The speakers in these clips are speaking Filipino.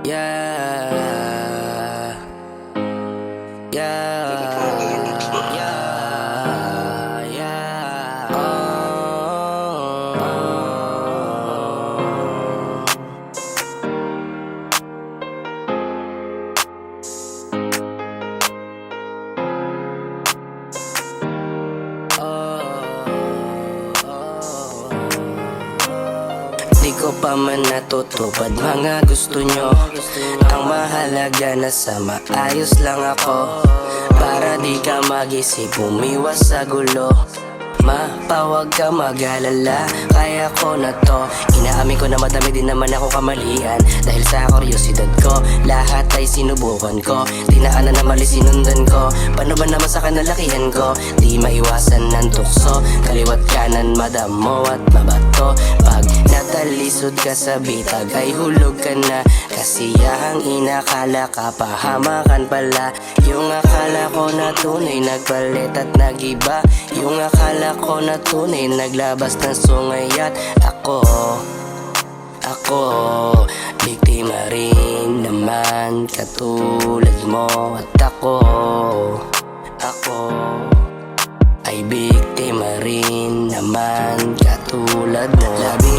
Yeah, yeah, yeah, yeah. Di ko pa man natutupad mga gusto nyo. Ang mahalaga na sa maayos lang ako, para di ka mag-isip umiwas sa gulo. Mapawag ka mag-alala, kaya ko na to. Inaamin ko na madami din naman ako kamalian, dahil sa kuryosidad ko, lahat ay sinubukan ko. Dinaanan na mali sinundan ko, paano ba naman sa kanalakihan ko? Di maiwasan ng tukso, kaliwat kanan madamo at mabato. Pag natalisod ka sa bitag ay hulog ka na, kasiyahang inakala ka pahamakan pala. Yung akala ko na tunay nagpalit at nagiba, yung akala ko na tunay naglabas ng sungay. At ako biktima rin naman katulad mo. At ako ay biktima rin naman katulad mo.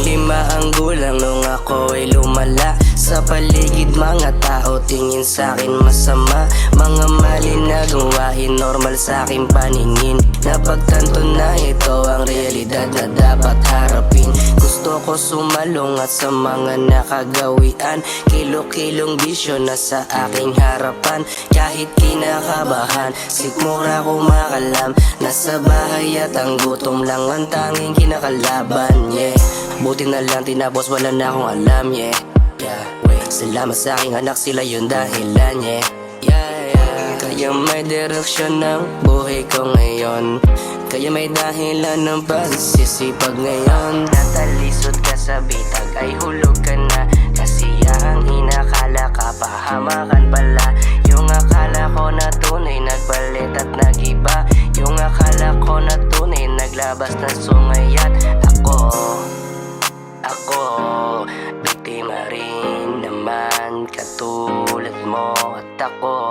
15 ang gulang nung ako ay lumala, sa paligid mga tao tingin sa'kin masama. Mga mali na gawain normal sa'king paningin. Napagtanto na ito ang realidad na dapat harapin. Gusto ko sumalong at sa mga nakagawian, kilo-kilong bisyo na sa aking harapan. Kahit kinakabahan, sikmura ko makalam, nasa bahay at ang gutom lang ang tanging kinakalaban. Yeah, buti na lang tinapos, wala na akong alam. Yeah, salamat sa aking anak, sila yun dahilan. Kaya may direksyon ng buhay ko ngayon, kaya may dahilan ng pagsisipag ngayon. Natalisod ka sa bitag ay hulog ka na, kasiyahang inakala ka pahamakan pala. Yung akala ko na tunay nagpalit at nagiba, yung akala ko na tunay naglabas ng sungay. At ako biktima rin naman katulad mo. At ako